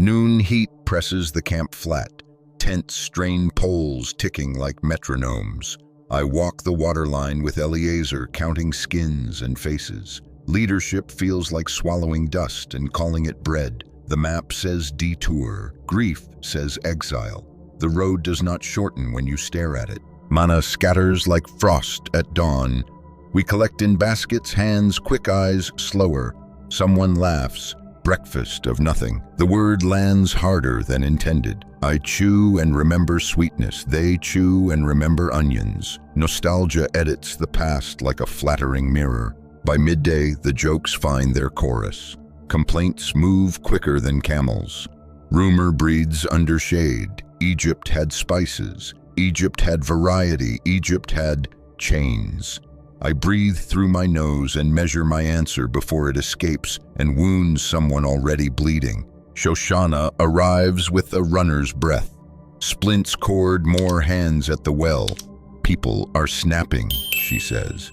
Noon heat presses the camp flat, tense, strained poles ticking like metronomes. I walk the waterline with Eliezer, counting skins and faces. Leadership feels like swallowing dust and calling it bread. The map says detour. Grief says exile. The road does not shorten when you stare at it. Mana scatters like frost at dawn. We collect in baskets, hands, quick eyes, slower. Someone laughs. Breakfast of nothing. The word lands harder than intended. I chew and remember sweetness. They chew and remember onions. Nostalgia edits the past like a flattering mirror. By midday, the jokes find their chorus. Complaints move quicker than camels. Rumor breeds under shade. Egypt had spices. Egypt had variety. Egypt had chains. I breathe through my nose and measure my answer before it escapes and wounds someone already bleeding. Shoshana arrives with a runner's breath. Splints cord more hands at the well. People are snapping, she says.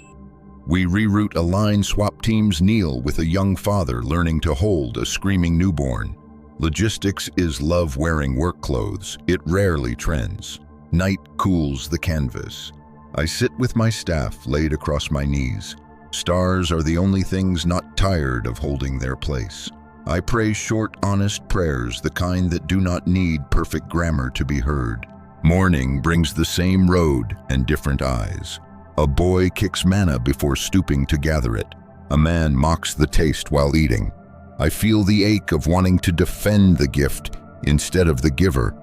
We reroute a line, swap teams kneel with a young father learning to hold a screaming newborn. Logistics is love wearing work clothes. It rarely trends. Night cools the canvas. I sit with my staff laid across my knees. Stars are the only things not tired of holding their place. I pray short, honest prayers, the kind that do not need perfect grammar to be heard. Morning brings the same road and different eyes. A boy kicks manna before stooping to gather it. A man mocks the taste while eating. I feel the ache of wanting to defend the gift instead of the giver.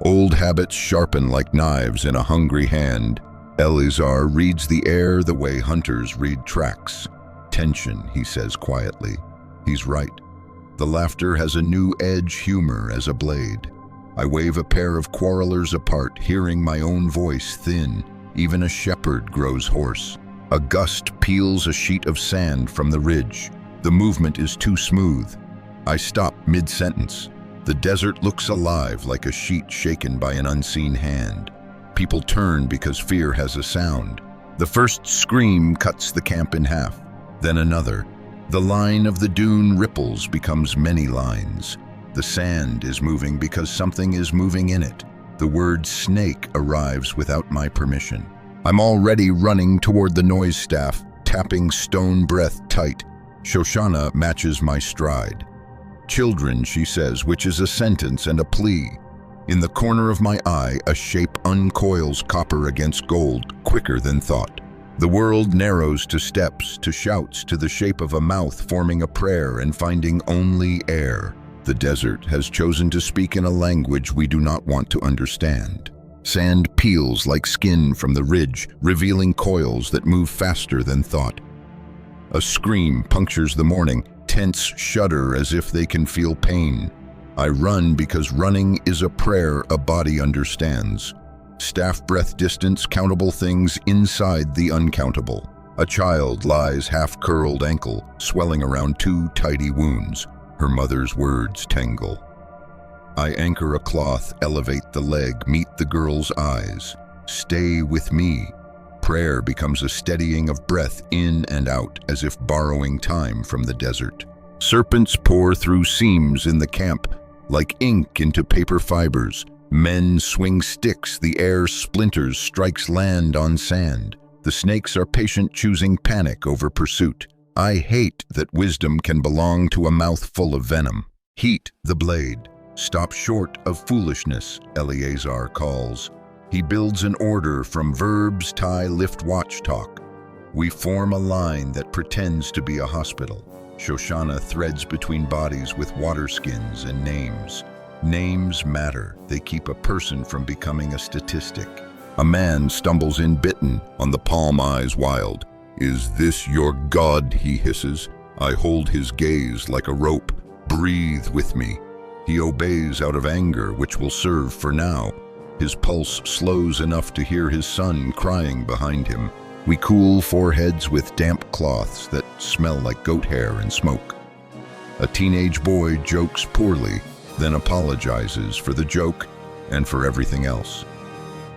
Old habits sharpen like knives in a hungry hand. Eliezer reads the air the way hunters read tracks. Tension, he says quietly. He's right. The laughter has a new edge, humor as a blade. I wave a pair of quarrelers apart, hearing my own voice thin. Even a shepherd grows hoarse. A gust peels a sheet of sand from the ridge. The movement is too smooth. I stop mid-sentence. The desert looks alive like a sheet shaken by an unseen hand. People turn because fear has a sound. The first scream cuts the camp in half, then another. The line of the dune ripples becomes many lines. The sand is moving because something is moving in it. The word snake arrives without my permission. I'm already running toward the noise staff, tapping stone breath tight. Shoshana matches my stride. Children, she says, which is a sentence and a plea. In the corner of my eye, a shape uncoils copper against gold, quicker than thought. The world narrows to steps, to shouts, to the shape of a mouth forming a prayer and finding only air. The desert has chosen to speak in a language we do not want to understand. Sand peels like skin from the ridge, revealing coils that move faster than thought. A scream punctures the morning, tense shudder as if they can feel pain. I run because running is a prayer a body understands. Staff breath distance, countable things inside the uncountable. A child lies half-curled ankle, swelling around two tidy wounds. Her mother's words tangle. I anchor a cloth, elevate the leg, meet the girl's eyes. Stay with me. Prayer becomes a steadying of breath in and out, as if borrowing time from the desert. Serpents pour through seams in the camp, like ink into paper fibers. Men swing sticks, the air splinters, strikes land on sand. The snakes are patient, choosing panic over pursuit. I hate that wisdom can belong to a mouth full of venom. Heat the blade. Stop short of foolishness, Eliezer calls. He builds an order from verbs, tie, lift, watch, talk. We form a line that pretends to be a hospital. Shoshana threads between bodies with water skins and names. Names matter. They keep a person from becoming a statistic. A man stumbles in bitten, on the palm eyes wild. Is this your God, he hisses. I hold his gaze like a rope. Breathe with me. He obeys out of anger, which will serve for now. His pulse slows enough to hear his son crying behind him. We cool foreheads with damp cloths that smell like goat hair and smoke. A teenage boy jokes poorly, then apologizes for the joke and for everything else.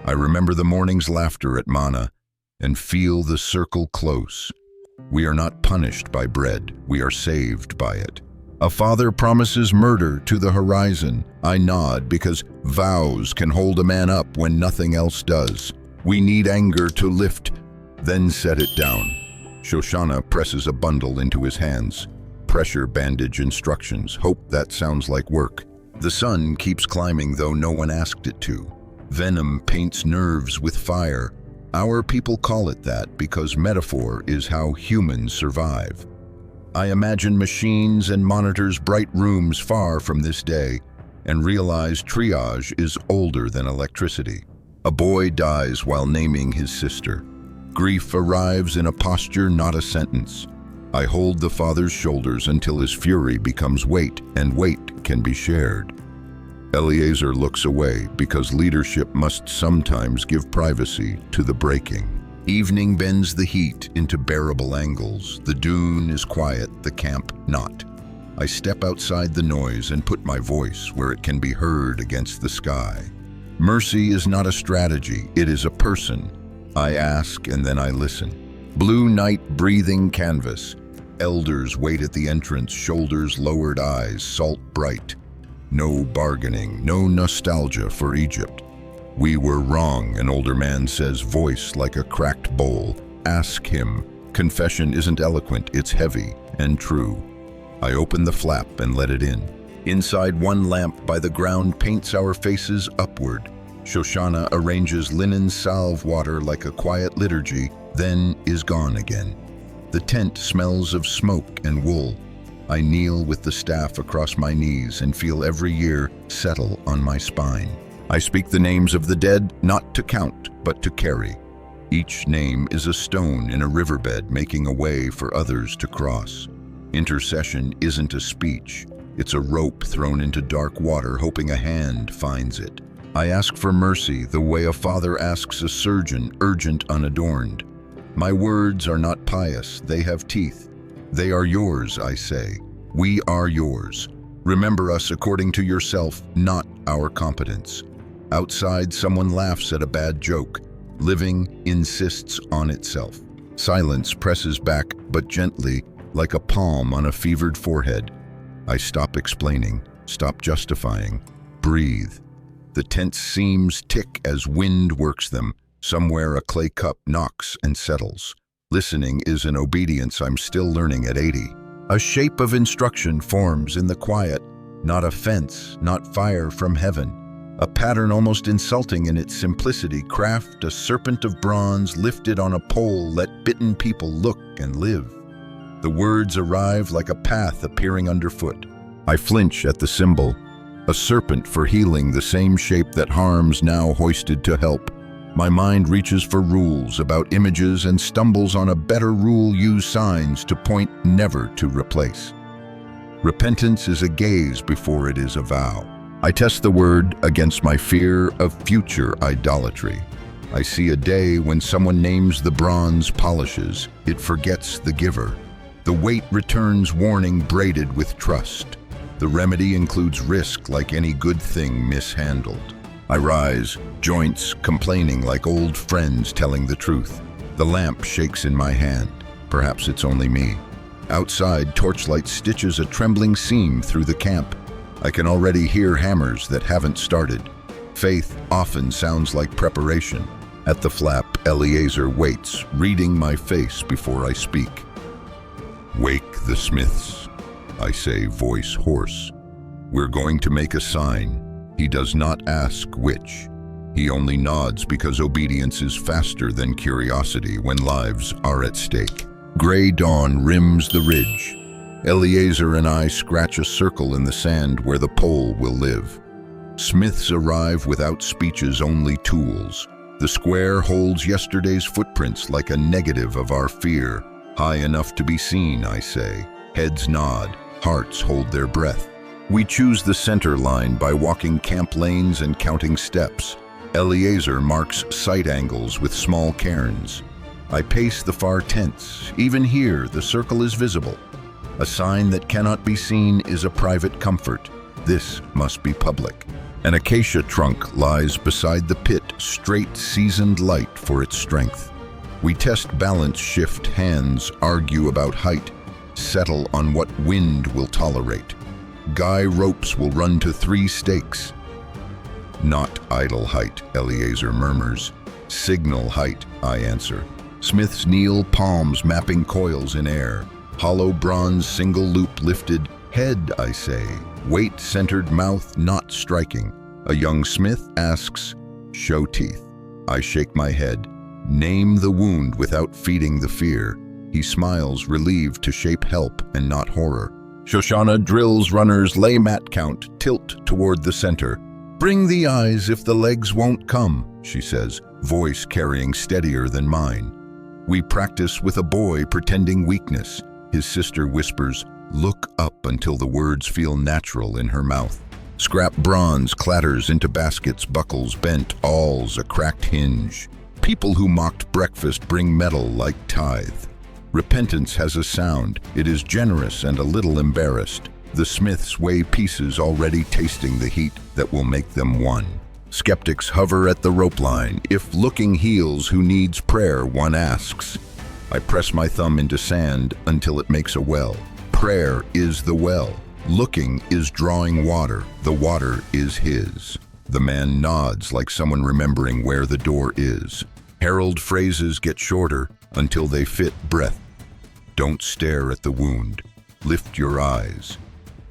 I remember the morning's laughter at Mana and feel the circle close. We are not punished by bread, we are saved by it. A father promises murder to the horizon. I nod because vows can hold a man up when nothing else does. We need anger to lift, then set it down. Shoshana presses a bundle into his hands. Pressure bandage instructions. Hope that sounds like work. The sun keeps climbing though no one asked it to. Venom paints nerves with fire. Our people call it that because metaphor is how humans survive. I imagine machines and monitors bright rooms far from this day and realize triage is older than electricity. A boy dies while naming his sister. Grief arrives in a posture, not a sentence. I hold the father's shoulders until his fury becomes weight, and weight can be shared. Eliezer looks away because leadership must sometimes give privacy to the breaking. Evening bends the heat into bearable angles. The dune is quiet, the camp not. I step outside the noise and put my voice where it can be heard against the sky. Mercy is not a strategy, it is a person. I ask and then I listen. Blue night breathing canvas. Elders wait at the entrance, shoulders lowered, eyes salt bright. No bargaining, no nostalgia for Egypt. We were wrong, an older man says, voice like a cracked bowl. Ask him. Confession isn't eloquent, it's heavy and true. I open the flap and let it in. Inside, one lamp by the ground paints our faces upward. Shoshana arranges linen salve water like a quiet liturgy, then is gone again. The tent smells of smoke and wool. I kneel with the staff across my knees and feel every year settle on my spine. I speak the names of the dead, not to count, but to carry. Each name is a stone in a riverbed making a way for others to cross. Intercession isn't a speech. It's a rope thrown into dark water, hoping a hand finds it. I ask for mercy the way a father asks a surgeon, urgent, unadorned. My words are not pious, they have teeth. They are yours, I say. We are yours. Remember us according to yourself, not our competence. Outside, someone laughs at a bad joke. Living insists on itself. Silence presses back, but gently, like a palm on a fevered forehead. I stop explaining, stop justifying, breathe. The tent seams tick as wind works them. Somewhere a clay cup knocks and settles. Listening is an obedience I'm still learning at 80. A shape of instruction forms in the quiet, not a fence, not fire from heaven. A pattern almost insulting in its simplicity. Craft a serpent of bronze lifted on a pole, let bitten people look and live. The words arrive like a path appearing underfoot. I flinch at the symbol. A serpent for healing, the same shape that harms now hoisted to help. My mind reaches for rules about images and stumbles on a better rule. Use signs to point, never to replace. Repentance is a gaze before it is a vow. I test the word against my fear of future idolatry. I see a day when someone names the bronze polishes, it forgets the giver. The weight returns warning braided with trust. The remedy includes risk like any good thing mishandled. I rise, joints complaining like old friends telling the truth. The lamp shakes in my hand. Perhaps it's only me. Outside, torchlight stitches a trembling seam through the camp. I can already hear hammers that haven't started. Faith often sounds like preparation. At the flap, Eliezer waits, reading my face before I speak. Wake the smiths, I say, voice hoarse. We're going to make a sign. He does not ask which. He only nods because obedience is faster than curiosity when lives are at stake. Gray dawn rims the ridge. Eliezer and I scratch a circle in the sand where the pole will live. Smiths arrive without speeches, only tools. The square holds yesterday's footprints like a negative of our fear. High enough to be seen, I say. Heads nod, hearts hold their breath. We choose the center line by walking camp lanes and counting steps. Eliezer marks sight angles with small cairns. I pace the far tents. Even here, the circle is visible. A sign that cannot be seen is a private comfort. This must be public. An acacia trunk lies beside the pit, straight seasoned light for its strength. We test balance, shift hands, argue about height. Settle on what wind will tolerate. Guy ropes will run to 3 stakes. Not idle height, Eliezer murmurs. Signal height, I answer. Smiths kneel, palms mapping coils in air. Hollow bronze, single loop lifted. Head, I say. Weight-centered mouth not striking. A young smith asks, show teeth. I shake my head. Name the wound without feeding the fear. He smiles, relieved to shape help and not horror. Shoshana drills runners, lay mat count, tilt toward the center. Bring the eyes if the legs won't come, she says, voice carrying steadier than mine. We practice with a boy pretending weakness. His sister whispers, look up until the words feel natural in her mouth. Scrap bronze clatters into baskets, buckles bent, awls a cracked hinge. People who mocked breakfast bring metal like tithe. Repentance has a sound. It is generous and a little embarrassed. The smiths weigh pieces already tasting the heat that will make them one. Skeptics hover at the rope line. If looking heals, who needs prayer, one asks. I press my thumb into sand until it makes a well. Prayer is the well. Looking is drawing water. The water is his. The man nods like someone remembering where the door is. Herald phrases get shorter until they fit breath. Don't stare at the wound. Lift your eyes.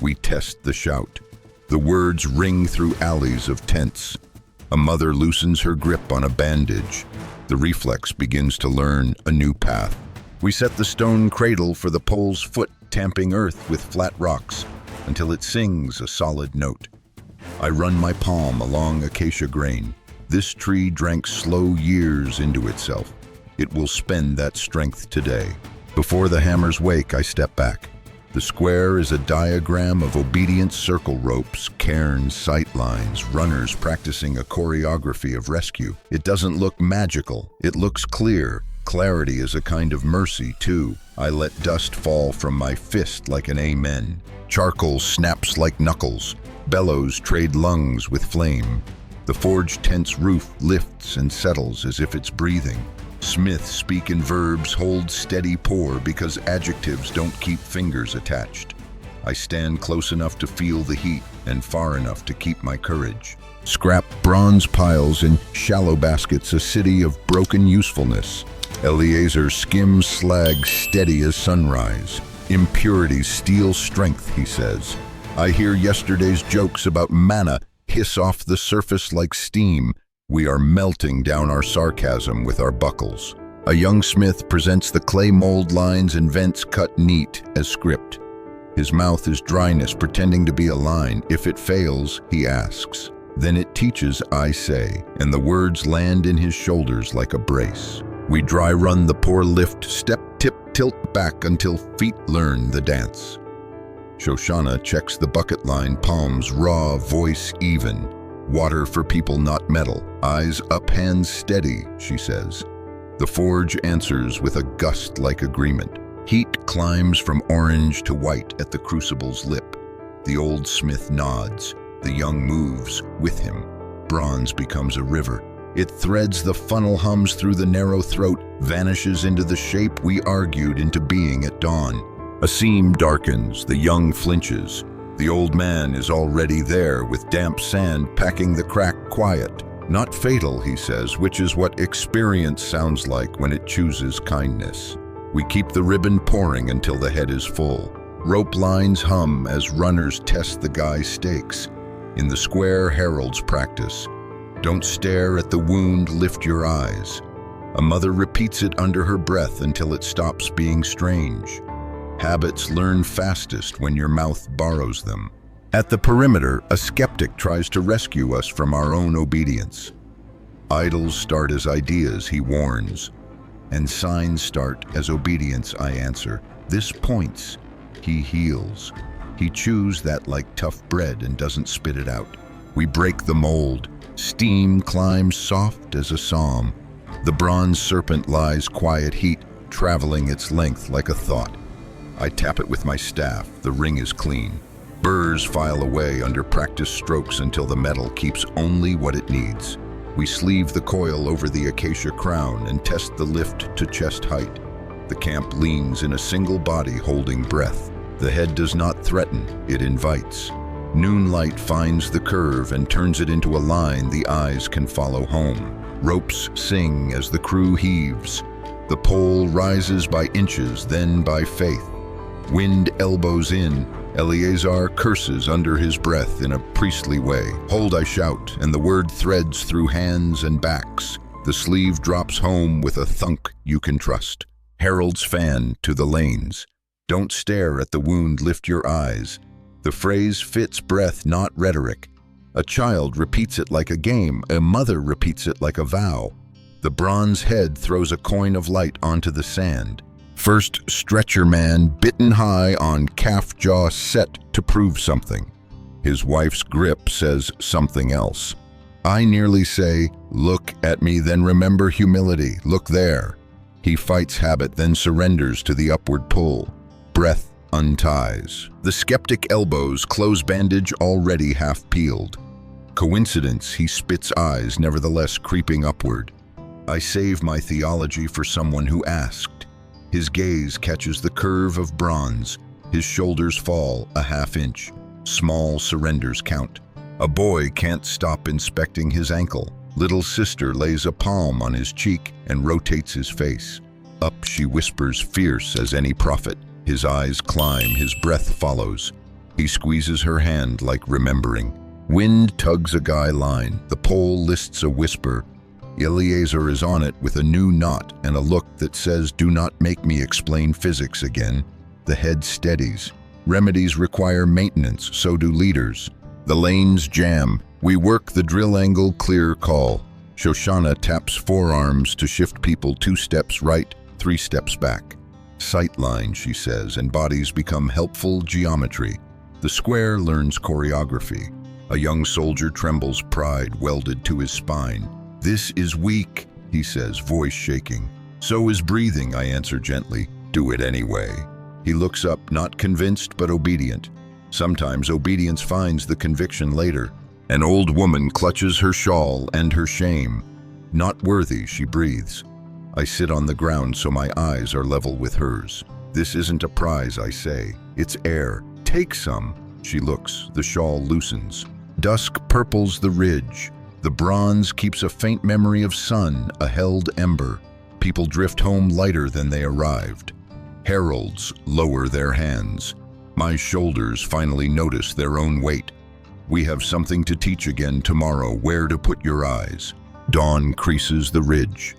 We test the shout. The words ring through alleys of tents. A mother loosens her grip on a bandage. The reflex begins to learn a new path. We set the stone cradle for the pole's foot, tamping earth with flat rocks until it sings a solid note. I run my palm along acacia grain. This tree drank slow years into itself. It will spend that strength today. Before the hammers wake, I step back. The square is a diagram of obedient circle ropes, cairns, sight lines, runners practicing a choreography of rescue. It doesn't look magical. It looks clear. Clarity is a kind of mercy, too. I let dust fall from my fist like an amen. Charcoal snaps like knuckles. Bellows trade lungs with flame. The forge tent's roof lifts and settles as if it's breathing. Smiths speak in verbs, hold steady pour because adjectives don't keep fingers attached. I stand close enough to feel the heat and far enough to keep my courage. Scrap bronze piles in shallow baskets, a city of broken usefulness. Eliezer skims slag steady as sunrise. Impurities steal strength, he says. I hear yesterday's jokes about manna hiss off the surface like steam. We are melting down our sarcasm with our buckles. A young smith presents the clay mold lines and vents cut neat as script. His mouth is dryness pretending to be a line. If it fails, he asks. Then it teaches, I say, and the words land in his shoulders like a brace. We dry run the poor lift, step, tip, tilt back until feet learn the dance. Shoshana checks the bucket line, palms raw, voice even. Water for people, not metal. Eyes up, hands steady, she says. The forge answers with a gust-like agreement. Heat climbs from orange to white at the crucible's lip. The old smith nods. The young moves with him. Bronze becomes a river. It threads the funnel, hums through the narrow throat, vanishes into the shape we argued into being at dawn. A seam darkens, the young flinches. The old man is already there with damp sand packing the crack quiet. Not fatal, he says, which is what experience sounds like when it chooses kindness. We keep the ribbon pouring until the head is full. Rope lines hum as runners test the guy's stakes. In the square, heralds practice. Don't stare at the wound, lift your eyes. A mother repeats it under her breath until it stops being strange. Habits learn fastest when your mouth borrows them. At the perimeter, a skeptic tries to rescue us from our own obedience. Idols start as ideas, he warns, and signs start as obedience, I answer. This points, he heals. He chews that like tough bread and doesn't spit it out. We break the mold. Steam climbs soft as a psalm. The bronze serpent lies quiet heat, traveling its length like a thought. I tap it with my staff. The ring is clean. Burrs file away under practice strokes until the metal keeps only what it needs. We sleeve the coil over the acacia crown and test the lift to chest height. The camp leans in a single body holding breath. The head does not threaten, it invites. Noonlight finds the curve and turns it into a line the eyes can follow home. Ropes sing as the crew heaves. The pole rises by inches, then by faith. Wind elbows in. Eleazar curses under his breath in a priestly way. Hold, I shout, and the word threads through hands and backs. The sleeve drops home with a thunk you can trust. Heralds fan to the lanes. Don't stare at the wound, lift your eyes. The phrase fits breath, not rhetoric. A child repeats it like a game, a mother repeats it like a vow. The bronze head throws a coin of light onto the sand. First stretcher man bitten high on calf jaw set to prove something. His wife's grip says something else. I nearly say, look at me, then remember humility, look there. He fights habit, then surrenders to the upward pull. Breath unties. The skeptic elbows close bandage already half peeled. Coincidence, he spits eyes, nevertheless creeping upward. I save my theology for someone who asked. His gaze catches the curve of bronze. His shoulders fall a half inch. Small surrenders count. A boy can't stop inspecting his ankle. Little sister lays a palm on his cheek and rotates his face. Up she whispers, fierce as any prophet. His eyes climb, his breath follows. He squeezes her hand like remembering. Wind tugs a guy line. The pole lists a whisper. Eleazar is on it with a new knot and a look that says, do not make me explain physics again. The head steadies. Remedies require maintenance, so do leaders. The lanes jam. We work the drill angle clear call. Shoshana taps forearms to shift people 2 steps right, 3 steps back. Sightline, she says, and bodies become helpful geometry. The square learns choreography. A young soldier trembles, pride welded to his spine. This is weak, he says, voice shaking. So is breathing, I answer gently. Do it anyway. He looks up, not convinced but obedient. Sometimes obedience finds the conviction later. An old woman clutches her shawl and her shame. Not worthy, she breathes. I sit on the ground so my eyes are level with hers. This isn't a prize, I say. It's air. Take some. She looks. The shawl loosens. Dusk purples the ridge. The bronze keeps a faint memory of sun, a held ember. People drift home lighter than they arrived. Heralds lower their hands. My shoulders finally notice their own weight. We have something to teach again tomorrow, where to put your eyes. Dawn creases the ridge.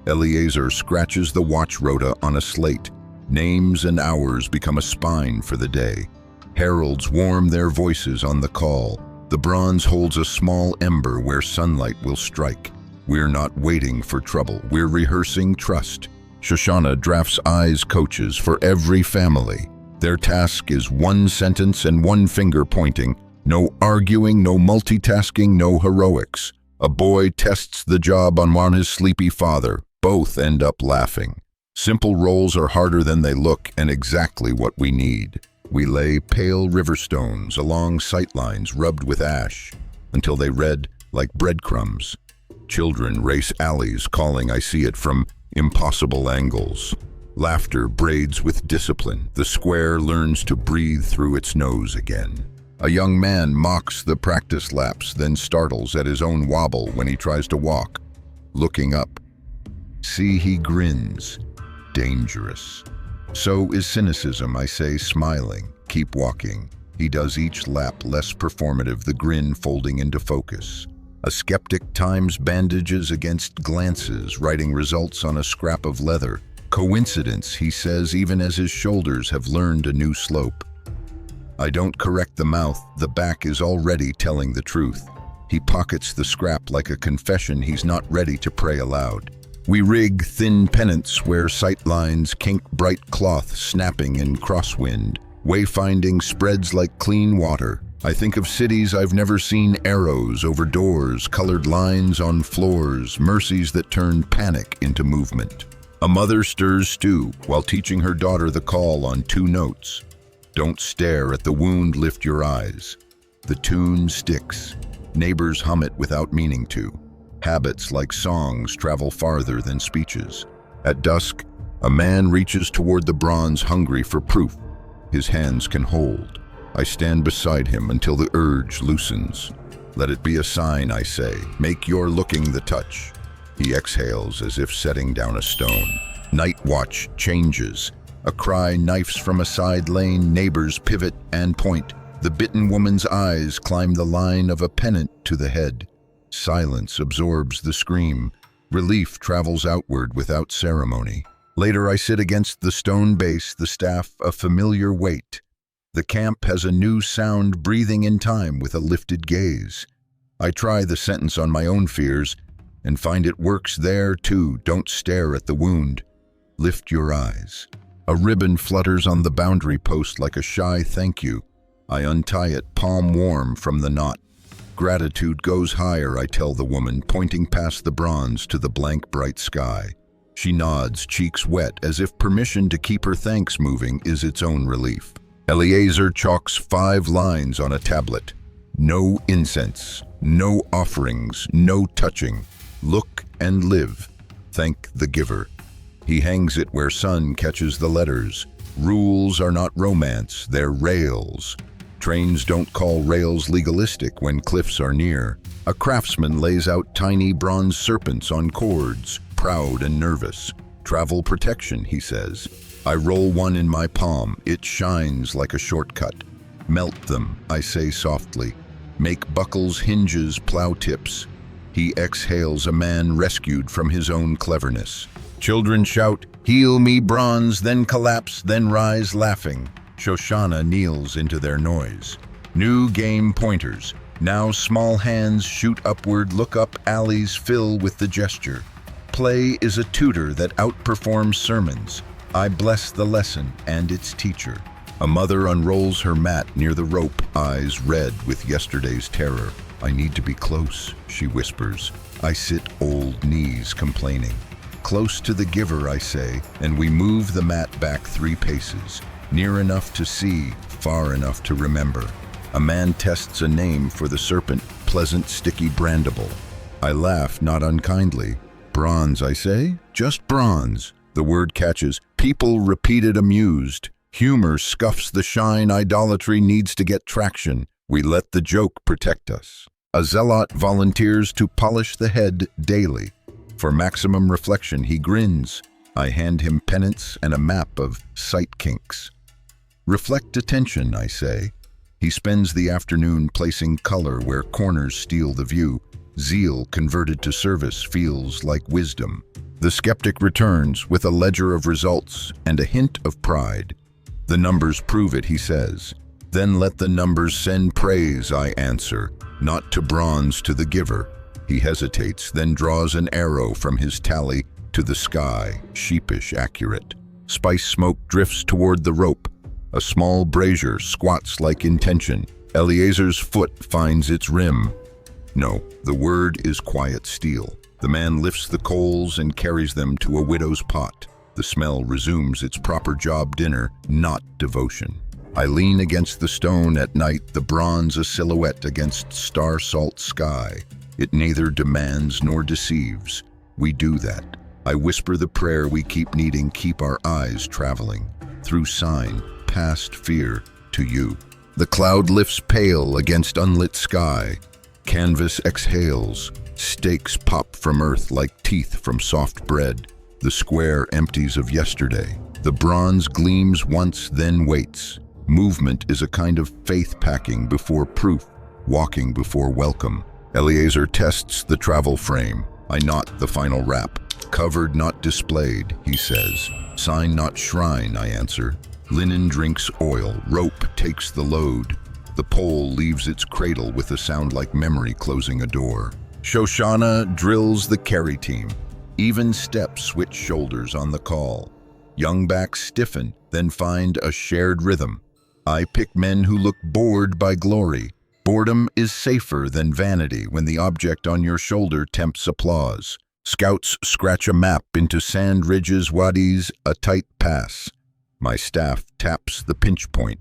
Eleazar scratches the watch rota on a slate. Names and hours become a spine for the day. Heralds warm their voices on the call. The bronze holds a small ember where sunlight will strike. We're not waiting for trouble, we're rehearsing trust. Shoshana drafts eyes coaches for every family. Their task is 1 sentence and 1 finger pointing. No arguing, no multitasking, no heroics. A boy tests the job on his sleepy father. Both end up laughing. Simple roles are harder than they look and exactly what we need. We lay pale river stones along sightlines rubbed with ash until they read like breadcrumbs. Children race alleys calling, I see it, from impossible angles. Laughter braids with discipline. The square learns to breathe through its nose again. A young man mocks the practice laps, then startles at his own wobble when he tries to walk. Looking up. See, he grins. Dangerous. So is cynicism, I say, smiling. Keep walking. He does each lap less performative, the grin folding into focus. A skeptic times bandages against glances, writing results on a scrap of leather. Coincidence, he says, even as his shoulders have learned a new slope. I don't correct the mouth, the back is already telling the truth. He pockets the scrap like a confession he's not ready to pray aloud. We rig thin pennants where sight lines kink bright cloth snapping in crosswind. Wayfinding spreads like clean water. I think of cities I've never seen, arrows over doors, colored lines on floors, mercies that turn panic into movement. A mother stirs stew while teaching her daughter the call on 2 notes. Don't stare at the wound, lift your eyes. The tune sticks. Neighbors hum it without meaning to. Habits like songs travel farther than speeches. At dusk, A man reaches toward the bronze, hungry for proof his hands can hold. I stand beside him until the urge loosens. Let it be a sign, I say. Make your looking the touch. He exhales as if setting down a stone. Night watch changes. A cry knifes from a side lane, neighbors pivot and point. The bitten woman's eyes climb the line of a pennant to the head. Silence absorbs the scream. Relief travels outward without ceremony. Later I sit against the stone base, the staff a familiar weight. The camp has a new sound breathing in time with a lifted gaze. I try the sentence on my own fears and find it works there too. Don't stare at the wound. Lift your eyes. A ribbon flutters on the boundary post like a shy thank you. I untie it, palm warm from the knot. Gratitude goes higher, I tell the woman, pointing past the bronze to the blank bright sky. She nods, cheeks wet, as if permission to keep her thanks moving is its own relief. Eliezer chalks 5 lines on a tablet. No incense, no offerings, no touching. Look and live. Thank the giver. He hangs it where sun catches the letters. Rules are not romance, they're rails. Trains don't call rails legalistic when cliffs are near. A craftsman lays out tiny bronze serpents on cords, proud and nervous. Travel protection, he says. I roll one in my palm. It shines like a shortcut. Melt them, I say softly. Make buckles, hinges, plow tips. He exhales, a man rescued from his own cleverness. Children shout, heal me bronze, then collapse, then rise laughing. Shoshana kneels into their noise. New game pointers. Now small hands shoot upward, look up, alleys fill with the gesture. Play is a tutor that outperforms sermons. I bless the lesson and its teacher. A mother unrolls her mat near the rope, eyes red with yesterday's terror. I need to be close, she whispers. I sit, old knees complaining. Close to the giver, I say, and we move the mat back 3 paces. Near enough to see, far enough to remember. A man tests a name for the serpent, pleasant, sticky, brandable. I laugh, not unkindly. Bronze, I say, just bronze. The word catches. People repeat it amused. Humor scuffs the shine. Idolatry needs to get traction. We let the joke protect us. A zealot volunteers to polish the head daily. For maximum reflection, he grins. I hand him pennants and a map of sight kinks. Reflect attention, I say. He spends the afternoon placing color where corners steal the view. Zeal converted to service feels like wisdom. The skeptic returns with a ledger of results and a hint of pride. The numbers prove it, he says. Then let the numbers send praise, I answer, not to bronze, to the giver. He hesitates, then draws an arrow from his tally to the sky, sheepish, accurate. Spice smoke drifts toward the rope. A small brazier squats like intention. Eliezer's foot finds its rim. No, the word is quiet steel. The man lifts the coals and carries them to a widow's pot. The smell resumes its proper job, dinner, not devotion. I lean against the stone at night, the bronze a silhouette against star-salt sky. It neither demands nor deceives. We do that. I whisper the prayer we keep needing, keep our eyes traveling. Through sign, past fear, to you. The cloud lifts pale against unlit sky. Canvas exhales. Stakes pop from earth like teeth from soft bread. The square empties of yesterday. The bronze gleams once, then waits. Movement is a kind of faith, packing before proof, walking before welcome. Eliezer tests the travel frame. I knot the final wrap. Covered, not displayed, he says. Sign, not shrine, I answer. Linen drinks oil. Rope takes the load. The pole leaves its cradle with a sound like memory closing a door. Shoshana drills the carry team. Even steps switch shoulders on the call. Young backs stiffen, then find a shared rhythm. I pick men who look bored by glory. Boredom is safer than vanity when the object on your shoulder tempts applause. Scouts scratch a map into sand ridges, wadis, a tight pass. My staff taps the pinch point.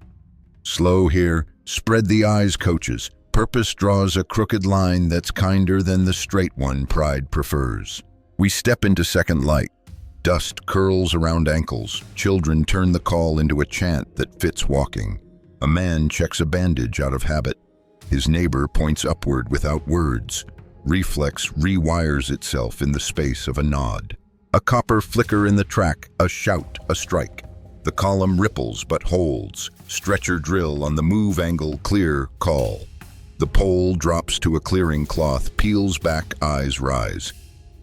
Slow here, spread the eyes, coaches. Purpose draws a crooked line that's kinder than the straight one pride prefers. We step into second light. Dust curls around ankles. Children turn the call into a chant that fits walking. A man checks a bandage out of habit. His neighbor points upward without words. Reflex rewires itself in the space of a nod. A copper flicker in the track, a shout, a strike. The column ripples but holds. Stretcher drill on the move angle, clear, call. The pole drops to a clearing cloth, peels back, eyes rise.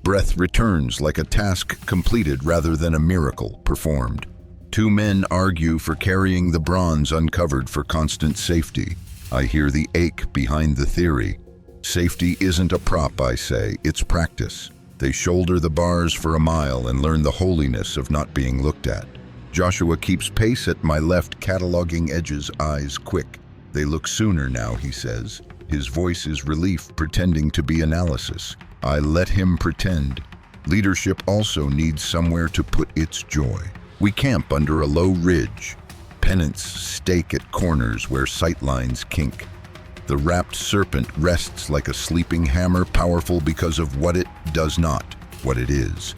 Breath returns like a task completed rather than a miracle performed. Two men argue for carrying the bronze uncovered for constant safety. I hear the ache behind the theory. Safety isn't a prop, I say, it's practice. They shoulder the bars for a mile and learn the holiness of not being looked at. Joshua keeps pace at my left, cataloging edges, eyes quick. They look sooner now, he says. His voice is relief, pretending to be analysis. I let him pretend. Leadership also needs somewhere to put its joy. We camp under a low ridge. Pennants stake at corners where sightlines kink. The wrapped serpent rests like a sleeping hammer, powerful because of what it does not, what it is.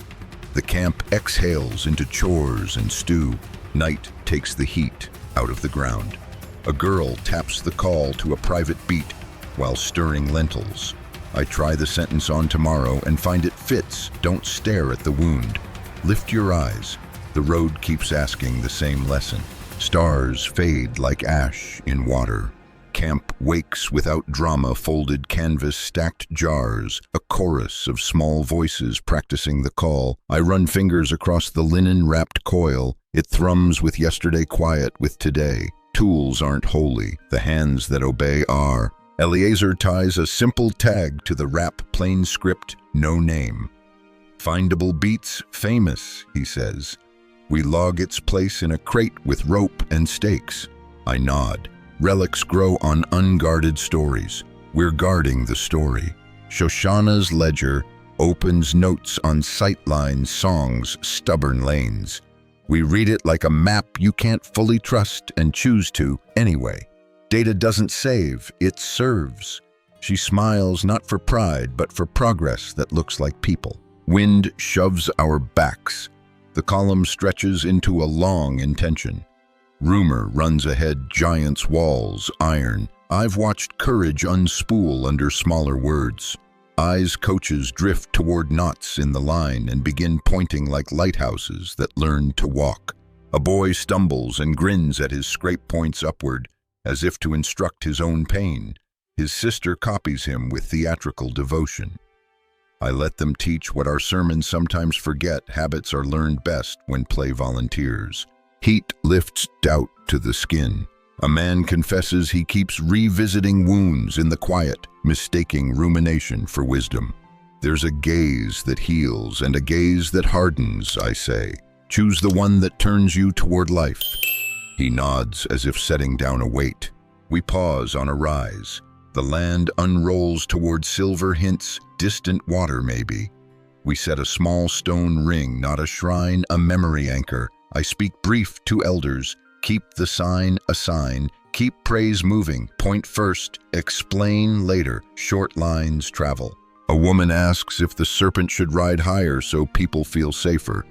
The camp exhales into chores and stew. Night takes the heat out of the ground. A girl taps the call to a private beat while stirring lentils. I try the sentence on tomorrow and find it fits. Don't stare at the wound. Lift your eyes. The road keeps asking the same lesson. Stars fade like ash in water. Camp wakes without drama, folded canvas, stacked jars, a chorus of small voices practicing the call. I run fingers across the linen-wrapped coil. It thrums with yesterday, quiet with today. Tools aren't holy. The hands that obey are. Eliezer ties a simple tag to the wrap, plain script, no name. Findable beats, famous, he says. We log its place in a crate with rope and stakes. I nod. Relics grow on unguarded stories. We're guarding the story. Shoshana's ledger opens notes on sightlines, songs, stubborn lanes. We read it like a map you can't fully trust and choose to anyway. Data doesn't save, it serves. She smiles not for pride, but for progress that looks like people. Wind shoves our backs. The column stretches into a long intention. Rumor runs ahead, giants' walls, iron. I've watched courage unspool under smaller words. Eyes coaches drift toward knots in the line and begin pointing like lighthouses that learn to walk. A boy stumbles and grins at his scrape points upward, as if to instruct his own pain. His sister copies him with theatrical devotion. I let them teach what our sermons sometimes forget. Habits are learned best when play volunteers. Heat lifts doubt to the skin. A man confesses he keeps revisiting wounds in the quiet, mistaking rumination for wisdom. There's a gaze that heals and a gaze that hardens, I say. Choose the one that turns you toward life. He nods as if setting down a weight. We pause on a rise. The land unrolls toward silver hints, distant water maybe. We set a small stone ring, not a shrine, a memory anchor. I speak brief to elders. Keep the sign a sign. Keep praise moving. Point first, explain later. Short lines travel. A woman asks if the serpent should ride higher so people feel safer.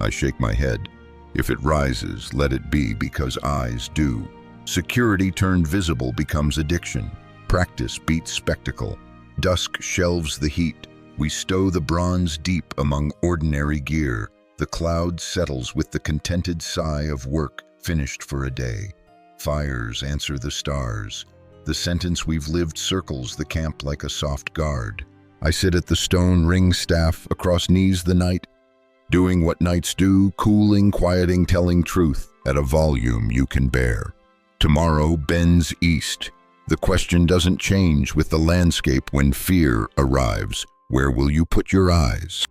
I shake my head. If it rises, let it be, because eyes do. Security turned visible becomes addiction. Practice beats spectacle. Dusk shelves the heat. We stow the bronze deep among ordinary gear. The cloud settles with the contented sigh of work finished for a day. Fires answer the stars. The sentence we've lived circles the camp like a soft guard. I sit at the stone ring staff, across knees the night, doing what nights do, cooling, quieting, telling truth at a volume you can bear. Tomorrow bends east. The question doesn't change with the landscape when fear arrives. Where will you put your eyes?